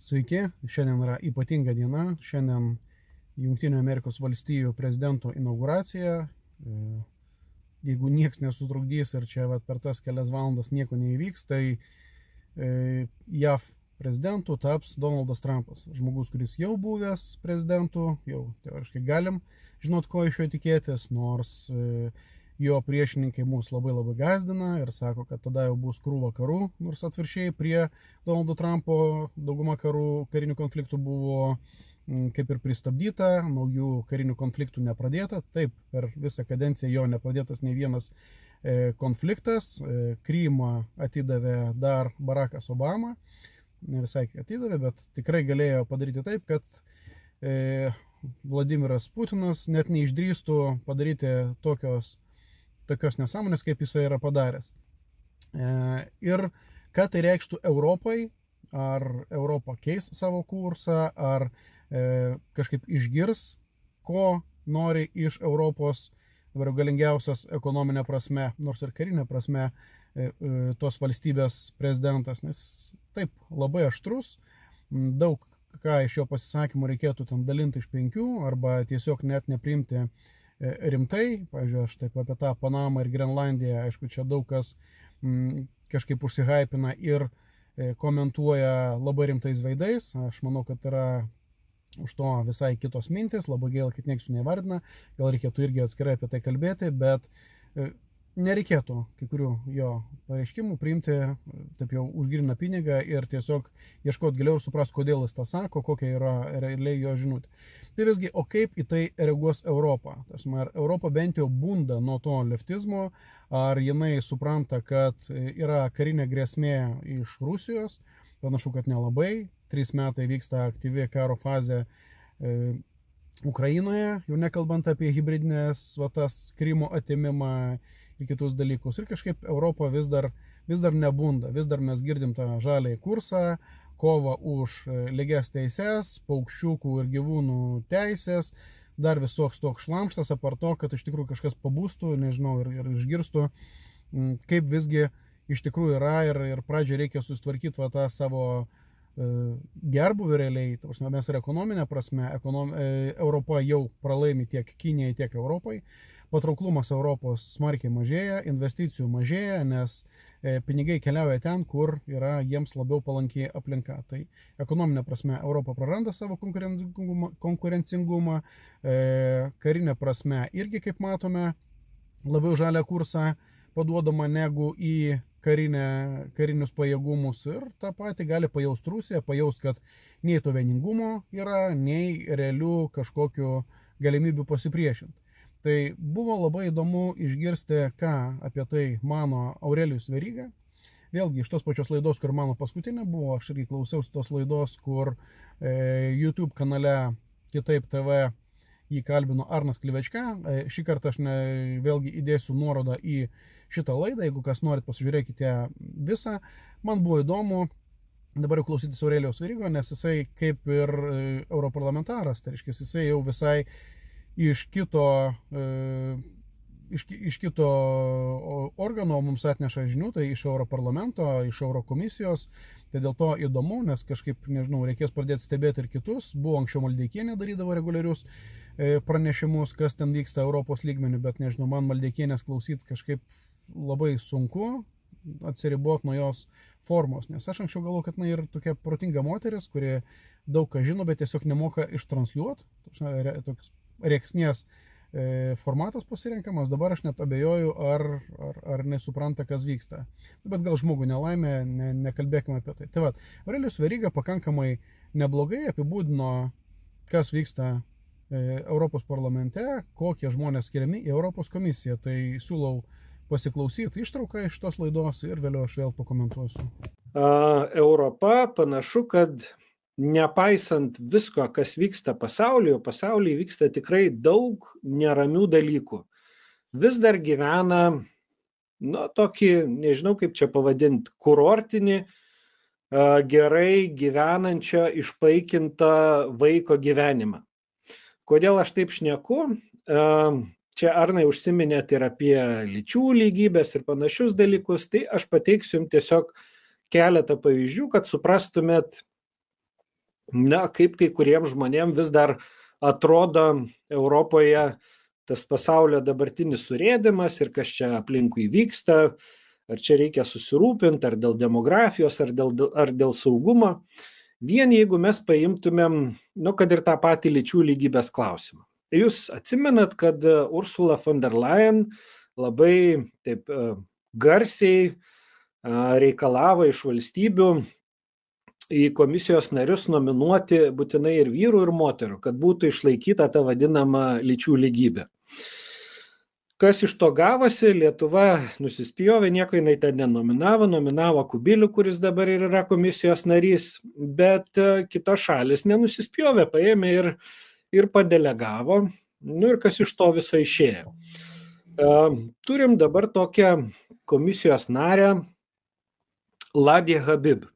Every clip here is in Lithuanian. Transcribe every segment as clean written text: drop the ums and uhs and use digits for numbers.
Sveiki, šiandien yra ypatinga diena, šiandien Jungtinių Amerikos valstijų prezidento inauguracija. Jeigu nieks nesutrukdys ir čia per tas kelias valandas nieko neįvyks, tai JAV prezidentu taps Donaldas Trumpas. Žmogus, kuris jau buvęs prezidentu, jau teoriškai galim žinot, ko iš jo tikėtis, nors jo priešininkai mus labai gazdina ir sako, kad tada jau bus krūva karų, nors atviršiai prie Donaldo Trumpo dauguma karinių konfliktų buvo kaip ir pristabdyta, naujų karinių konfliktų nepradėta. Taip, per visą kadenciją jo nepradėtas nei vienas konfliktas. Krymą atidavė dar Barackas Obama, ne visai atidavė, bet tikrai galėjo padaryti taip, kad Vladimiras Putinas net neišdrįstų padaryti tokios nesąmonės, kaip jisai yra padaręs. Ir ką tai reikštų Europai, ar Europa keis savo kursą, ar kažkaip išgirs, ko nori iš Europos galingiausios ekonominė prasme, nors ir karinė prasme, tos valstybės prezidentas, nes taip labai aštrus, daug ką iš jo pasisakymų reikėtų ten dalinti iš 5 arba tiesiog net nepriimti rimtai. Pavyzdžiui, aš taip apie tą Panamą ir Grenlandiją, aišku, čia daug kas kažkaip užsihypina ir komentuoja labai rimtais veidais. Aš manau, kad yra už to visai kitos mintis, labai gaila, kad niekas jų nevardina, gal reikėtų irgi atskirai apie tai kalbėti, bet nereikėtų kai kurių jo pareiškimų priimti taip jau užgrina pinigą ir tiesiog ieškoti giliau ir suprasti, kodėl jis tą sako, kokia yra realiai jo žinutė. Tai visgi, o kaip į tai reaguos Europa? Ar Europa bent jau bunda nuo to leftizmo, ar jinai supranta, kad yra karinė grėsmė iš Rusijos? Panašu, kad nelabai. 3 metai vyksta aktyvi karo fazė Ukrainoje, jau nekalbant apie hibridinės Krymo atėmimą ir kitus dalykus. Ir kažkaip Europa vis dar nebunda, vis dar mes girdim tą žaliąjį kursą, kovą už lygias teises, paukščiukų ir gyvūnų teisės, dar visoks toks šlamštas, apart to, kad iš tikrųjų kažkas pabūstų, nežinau, ir išgirstų, kaip visgi iš tikrųjų yra ir pradžioje reikia susitvarkyti tą savo gerbuvį realiai. Mes ir ekonominė prasme, Europa jau pralaimi tiek Kinijai, tiek Europai. Patrauklumas Europos smarkiai mažėja, investicijų mažėja, nes pinigai keliauja ten, kur yra jiems labiau palanki aplinka. Tai ekonominė prasme Europa praranda savo konkurencingumą, karinė prasme irgi, kaip matome, labiau žalią kursą paduodama negu į karinius pajėgumus, ir tą patį gali pajaust Rusija, pajaust, kad nei to vieningumo yra, nei realių kažkokių galimybių pasipriešinti. Tai buvo labai įdomu išgirsti, ką apie tai mano Aurelijus Veryga. Vėlgi, iš tos pačios laidos, kur mano paskutinė buvo, aš irgi klausiausi tos laidos, kur YouTube kanale Kitaip TV jį kalbino Arnas Klivečka. Šį kartą aš vėlgi įdėsiu nuorodą į šitą laidą, jeigu kas norit pasižiūrėkite visą. Man buvo įdomu dabar jau klausytis Aurelijaus Verygo, nes jisai kaip ir europarlamentaras, tai reiškia, jisai jau visai iš kito organo mums atneša žinių, tai iš Europarlamento, iš Eurokomisijos. Tai dėl to įdomu, nes kažkaip, nežinau, reikės pradėti stebėti ir kitus. Buvo anksčiau Maldeikienė darydavo reguliarius pranešimus, kas ten vyksta Europos lygmenių, bet nežinau, man Maldeikienės klausyti kažkaip labai sunku atsiriboti nuo jos formos, nes aš anksčiau galvoju, kad ir tokia protinga moteris, kuri daug ką žino, bet tiesiog nemoka ištransljuoti, toks rėksnės formatas pasirenkamas. Dabar aš net abejoju, ar nesupranta, kas vyksta. Bet gal žmogų nelaimė, nekalbėkime apie tai. Tai va, Aurelijus Veryga pakankamai neblogai apibūdino, kas vyksta Europos parlamente, kokie žmonės skiriami į Europos komisiją. Tai siūlau pasiklausyti ištrauką iš tos laidos ir vėliau aš vėl pakomentuosiu. Europa panašu, kad nepaisant visko, kas vyksta pasaulyje vyksta tikrai daug neramių dalykų. Vis dar gyvena, tokį, nežinau kaip čia pavadinti, kurortinį, gerai gyvenančio, išpaikintą vaiko gyvenimą. Kodėl aš taip šneku? Čia Arnai užsiminėt ir apie lyčių lygybės ir panašius dalykus, tai aš pateiksiu jums tiesiog keletą pavyzdžių, kad suprastumėt, na, kaip kai kuriems žmonėms vis dar atrodo Europoje tas pasaulio dabartinis surėdimas ir kas čia aplinkui vyksta, ar čia reikia susirūpinti, ar dėl demografijos, ar dėl saugumo. Vien jeigu mes paimtumėm, nu, kad ir tą patį lyčių lygybės klausimą. Jūs atsimenat, kad Ursula von der Leyen labai taip garsiai reikalavo iš valstybių į komisijos narius nominuoti būtinai ir vyrų, ir moterų, kad būtų išlaikyta ta vadinama lyčių lygybė. Kas iš to gavosi, Lietuva nusispjovė, nieko jinai ten nominavo Kubilių, kuris dabar ir yra komisijos narys, bet kitos šalis nenusispjovė, paėmė ir padelegavo, nu ir kas iš to viso išėjo. Turim dabar tokią komisijos narę Ladija Habib.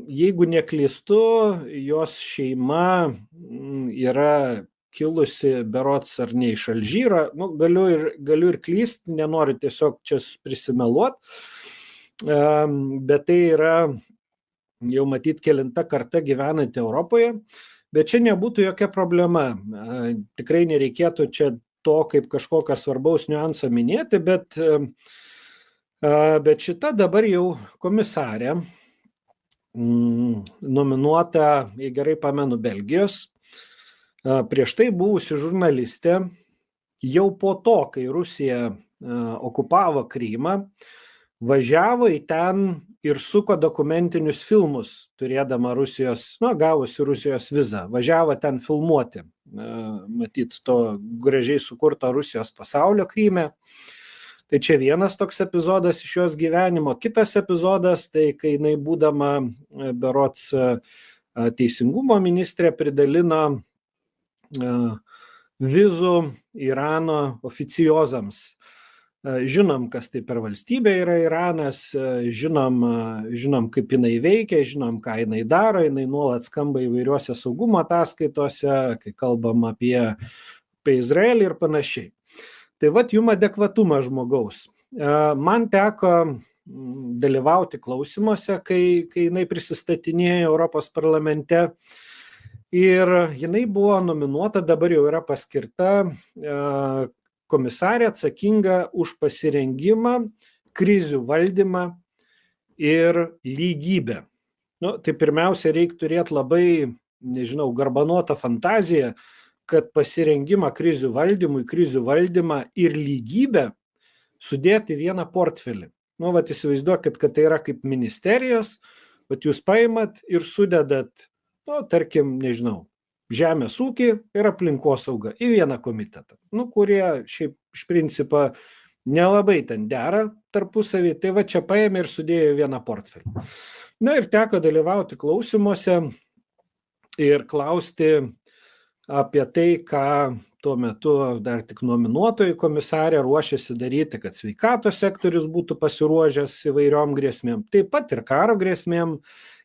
Jeigu neklystu, jos šeima yra kilusi berods ar ne iš Alžyro, nu, galiu ir klyst, nenoriu tiesiog čia prisimeluot, bet tai yra jau matyt kelinta karta gyvenanti Europoje, bet čia nebūtų jokia problema. Tikrai nereikėtų čia to kaip kažkokio svarbaus niuanso minėti, bet šita dabar jau komisarė, nominuota, jei gerai pamenu, Belgijos, prieš tai buvusi žurnalistė, jau po to, kai Rusija okupavo Krymą, važiavo į ten ir suko dokumentinius filmus, turėdama gavusi Rusijos vizą, važiavo ten filmuoti, matyt, to gražiai sukurto Rusijos pasaulio Kryme. Tai čia vienas toks epizodas iš jos gyvenimo. Kitas epizodas, tai kai jinai būdama berods teisingumo ministrė pridalino vizų Irano oficiozams. Žinom, kas tai per valstybė yra Iranas, žinom, kaip jinai veikia, žinom, ką jinai daro, jinai nuolat skamba įvairiuose saugumo ataskaitose, kai kalbam apie Izraelį ir panašiai. Tai vat jum adekvatumas žmogaus. Man teko dalyvauti klausimuose, kai jinai prisistatinėjo Europos parlamente ir jinai buvo nominuota, dabar jau yra paskirta komisarė atsakinga už pasirengimą, krizių valdymą ir lygybę. Nu, tai pirmiausia, reikia turėti labai, garbanotą fantaziją, kad pasirengimą krizių valdymui, krizių valdymą ir lygybę sudėti vieną portfelį. Nu, vat įsivaizduokit, kad tai yra kaip ministerijos, vat jūs paimat ir sudedat, tarkim, žemės ūkį ir aplinkosaugą į vieną komitetą, kurie šiaip iš principo nelabai ten dera tarpusavį, tai va čia paėmė ir sudėjo vieną portfelį. Na ir teko dalyvauti klausimuose ir klausti apie tai, ką tuo metu dar tik nominuotojai komisarė ruošiasi daryti, kad sveikatos sektorius būtų pasiruošęs įvairiom grėsmėm, taip pat ir karo grėsmėm,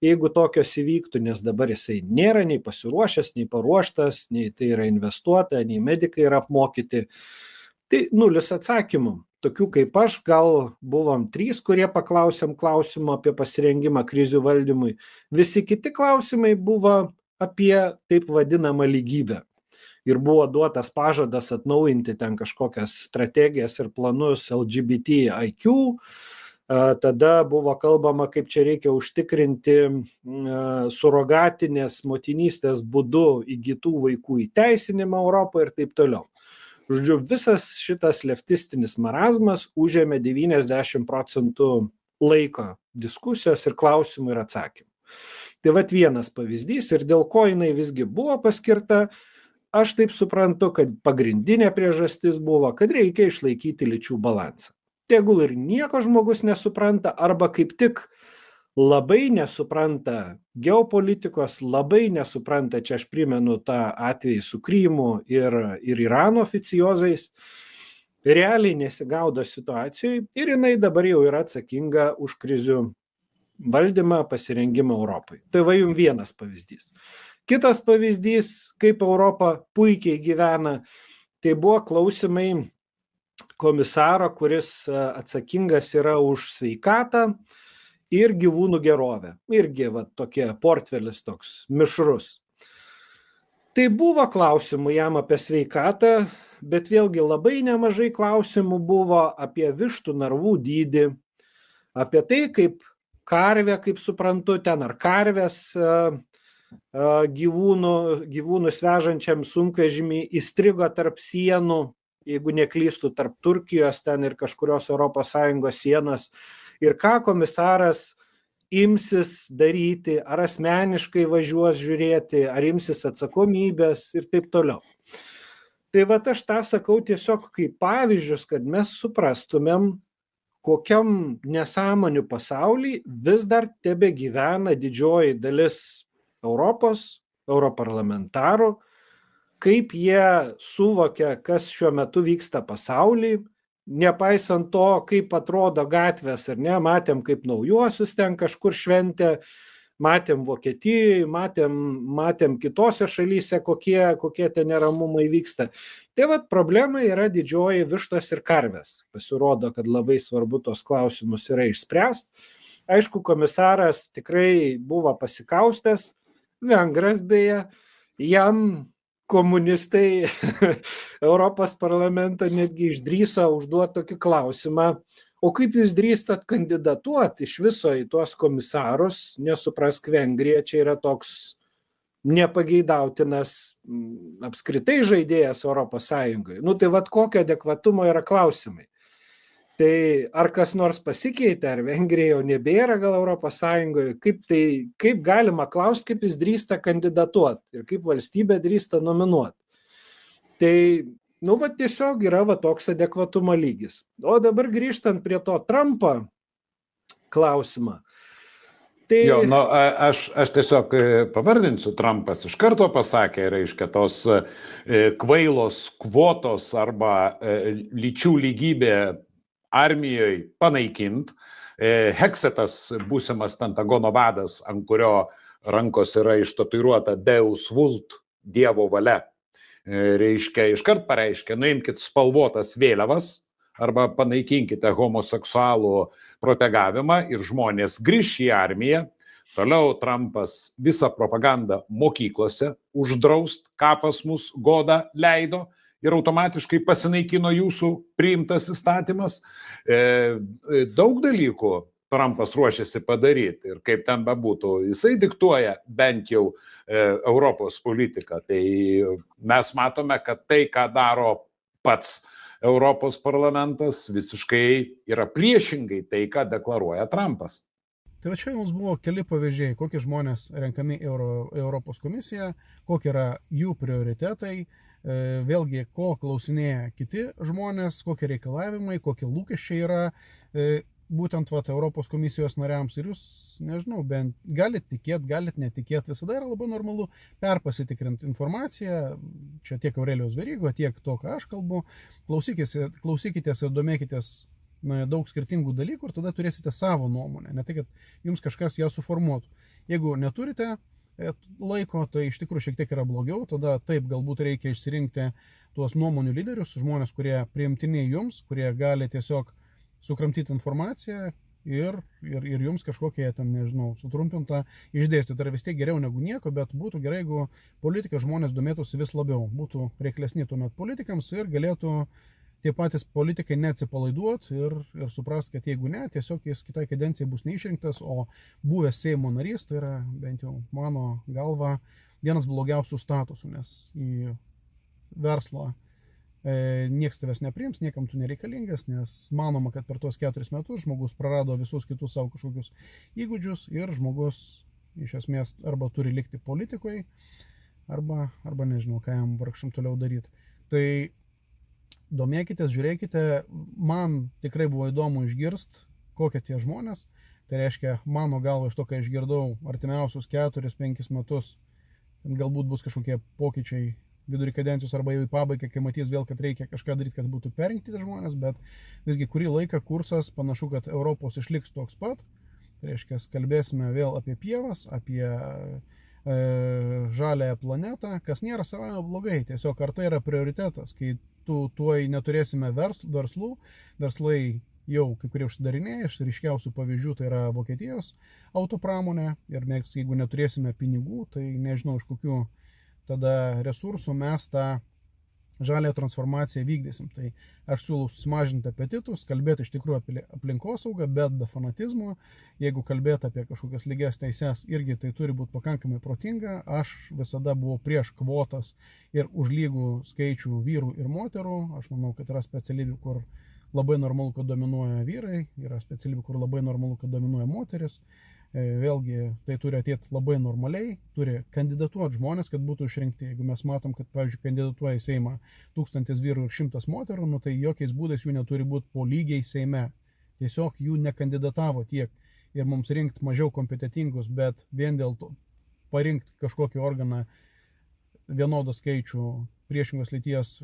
jeigu tokios įvyktų, nes dabar jisai nėra nei pasiruošęs, nei paruoštas, nei tai yra investuota, nei medikai yra apmokyti. Tai nulis atsakymų. Tokių kaip aš, gal buvom 3, kurie paklausėm klausimą apie pasirengimą krizių valdymui. Visi kiti klausimai buvo apie taip vadinamą lygybę. Ir buvo duotas pažadas atnaujinti ten kažkokias strategijas ir planus LGBTIQ. Tada buvo kalbama, kaip čia reikia užtikrinti surogatinės motinystės būdu įgytų vaikų įteisinimą Europoje ir taip toliau. Žodžiu, visas šitas leftistinis marazmas užėmė 90% laiko diskusijos ir klausimų ir atsakymų. Tai vat vienas pavyzdys ir dėl ko jinai visgi buvo paskirta, aš taip suprantu, kad pagrindinė priežastis buvo, kad reikia išlaikyti lyčių balansą. Tegul ir nieko žmogus nesupranta, arba kaip tik labai nesupranta geopolitikos, labai nesupranta, čia aš primenu tą atvejį su Krymu ir Irano oficiozais, realiai nesigaudo situacijai ir jinai dabar jau yra atsakinga už krizių valdymą, pasirengimą Europai. Tai va jums vienas pavyzdys. Kitas pavyzdys, kaip Europa puikiai gyvena, tai buvo klausimai komisaro, kuris atsakingas yra už sveikatą ir gyvūnų gerovę. Irgi tokie portfelis toks mišrus. Tai buvo klausimų jam apie sveikatą, bet vėlgi labai nemažai klausimų buvo apie vištų narvų dydį, apie tai, kaip karvė, kaip suprantu, ten ar karvės gyvūnus vežančiam sunkvežimį įstrigo tarp sienų, jeigu neklystų, tarp Turkijos ten ir kažkurios ES sienos. Ir ką komisaras imsis daryti, ar asmeniškai važiuos žiūrėti, ar imsis atsakomybės ir taip toliau. Tai aš tą sakau tiesiog kaip pavyzdžius, kad mes suprastumėm, kokiam nesąmonių pasauly vis dar tebegyvena didžioji dalis Europos, europarlamentarų, kaip jie suvokia, kas šiuo metu vyksta pasauly, nepaisant to, kaip atrodo gatvės, ar ne, matėm, kaip naujuosius ten kažkur šventė, matėm Vokietijoje, matėm kitose šalyse, kokie ten neramumai vyksta. Tai problema yra didžioji vištos ir karvės. Pasirodo, kad labai svarbu tos klausimus yra išspręsti. Aišku, komisaras tikrai buvo pasikaustęs, vengras beje, jam komunistai Europos parlamento netgi išdrįso užduoti tokį klausimą, o kaip jūs drįstat kandidatuoti iš viso į tuos komisarus, nesuprask, Vengrija čia yra toks nepageidautinas apskritai žaidėjas Europos Sąjungoje. Tai kokio adekvatumo yra klausimai. Tai ar kas nors pasikeitė, ar Vengrija jau nebėra gal Europos Sąjungoje, kaip galima klausti, kaip jis drįsta kandidatuoti ir kaip valstybė drįsta nominuoti. Tai tiesiog yra toks adekvatumo lygis. O dabar grįžtant prie to Trumpo klausimą. Tai... Aš tiesiog pavardinsiu, Trumpas iš karto pasakė, reiškia, tos kvailos kvotos arba lyčių lygybė armijoje panaikint. Heksetas, būsimas Pentagono vadas, ant kurio rankos yra ištatuiruota Deus Vult, Dievo valia, reiškia, iškart pareiškia, nuimkit spalvotas vėliavas arba panaikinkite homoseksualų protegavimą ir žmonės grįš į armiją. Toliau Trumpas visą propagandą mokyklose uždraust, ką pas mus goda leido, ir automatiškai pasinaikino jūsų priimtas įstatymas. Daug dalykų Trumpas ruošiasi padaryti ir kaip ten bebūtų, jisai diktuoja bent jau Europos politiką. Tai mes matome, kad tai, ką daro pats Europos parlamentas, visiškai yra priešingai tai, ką deklaruoja Trumpas. Tai čia jums buvo keli pavyzdžiai, kokie žmonės renkami Europos komisiją, kokie yra jų prioritetai, vėlgi, ko klausinėja kiti žmonės, kokie reikalavimai, kokie lūkesčiai yra būtent Europos komisijos nariams. Ir jūs, nežinau, bent galit tikėti, galit netikėti, visada yra labai normalu perpasitikrinti informaciją, čia tiek Aurelijaus Verygo, tiek to, ką aš kalbu, klausykitės ir domėkitės daug skirtingų dalykų ir tada turėsite savo nuomonę, ne tai, kad jums kažkas ją suformuotų. Jeigu neturite laiko, tai iš tikrųjų šiek tiek yra blogiau, tada taip galbūt reikia išsirinkti tuos nuomonių lyderius, žmonės, kurie priimtini jums, kurie gali tiesiog sukramtyti informaciją ir jums kažkokie, nežinau, sutrumpintą išdėstyti. Tai yra vis tiek geriau negu nieko, bet būtų gerai, jeigu politikai žmonės domėtųsi vis labiau, būtų reiklesni tuomet politikams ir galėtų tie patys politikai neatsipalaiduoti ir suprast, kad jeigu ne, tiesiog jis kitai kadencijai bus neišrinktas, o buvęs Seimo narys, tai yra bent jau mano galva vienas blogiausių statusų, nes į verslą nieks tavęs nepriims, niekam tu nereikalingas, nes manoma, kad per tuos 4 metus žmogus prarado visus kitus savo kažkokius įgūdžius ir žmogus iš esmės arba turi likti politikoje, arba nežinau, ką jam vargšam toliau daryti. Tai domėkitės, žiūrėkite, man tikrai buvo įdomu išgirsti, kokie tie žmonės. Tai reiškia, mano galva, iš to, ką išgirdau artimiausius 4-5 metus, galbūt bus kažkokie pokyčiai vidurį kadencijos arba jau į pabaigą, kai matys vėl, kad reikia kažką daryti, kad būtų perrinkti žmonės, bet visgi kurį laiką kursas panašu, kad Europos išliks toks pat. Tai reiškia, kalbėsime vėl apie pievas, apie žaliąją planetą, kas nėra savame blogai, tiesiog ar tai yra prioritetas, kai tuoj neturėsime verslų, verslai jau kai kurie užsidarinėja, iš ryškiausių pavyzdžių tai yra Vokietijos autopramonė ir mes, jeigu neturėsime pinigų, tai nežinau, iš kokių tada resursų mes tą žalę transformaciją vykdysim. Tai aš siūlau sumažinti apetitus, kalbėti iš tikrųjų apie aplinkosaugą, bet be fanatizmo. Jeigu kalbėti apie kažkokias lygias teises, irgi tai turi būti pakankamai protinga. Aš visada buvau prieš kvotas ir už lygų skaičių vyrų ir moterų. Aš manau, kad yra specialybių, kur labai normalu, kad dominuoja vyrai, yra specialybių, kur labai normalu, kad dominuoja moteris. Vėlgi, tai turi atėti labai normaliai, turi kandidatuoti žmonės, kad būtų išrinkti. Jeigu mes matom, kad, pavyzdžiui, kandidatuoja į Seimą 1000 vyrų ir 100 moterų, nu, tai jokiais būdais jų neturi būti po lygiai Seime. Tiesiog jų nekandidatavo tiek ir mums rinkti mažiau kompetitingus, bet vien dėl to parinkti kažkokį organą vienodą skaičių priešingos lyties,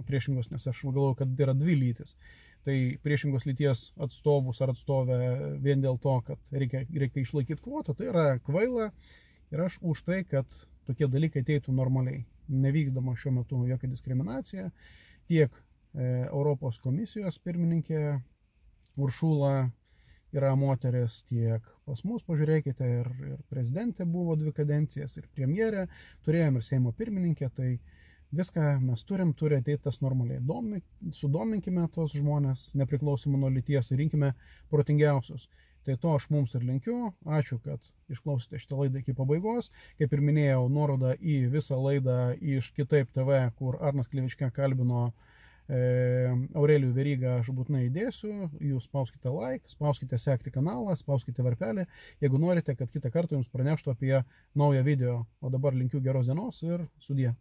priešingos, nes aš galvoju, kad yra dvi lytis. Tai priešingos lyties atstovus ar atstovę vien dėl to, kad reikia išlaikyti kvotą, tai yra kvaila ir aš už tai, kad tokie dalykai ateitų normaliai. Nevykdama šiuo metu jokia diskriminacija, tiek Europos komisijos pirmininkė Uršula yra moteris, tiek pas mus, pažiūrėkite, ir prezidentė buvo 2 kadencijas, ir premjerė, turėjom ir Seimo pirmininkę, tai viską mes turi ateiti tas normaliai. Sudominkime tos žmonės, nepriklausomai nuo lyties, ir rinkime protingiausius. Tai to aš mums ir linkiu. Ačiū, kad išklausėte šitą laidą iki pabaigos. Kaip ir minėjau, nuorodą į visą laidą iš Kitaip TV, kur Arnas Klivička kalbino Aurelijų Verygą, aš būtinai įdėsiu. Jūs spauskite like, spauskite sekti kanalą, spauskite varpelį, jeigu norite, kad kitą kartą jums praneštų apie naują video. O dabar linkiu geros dienos ir sudie.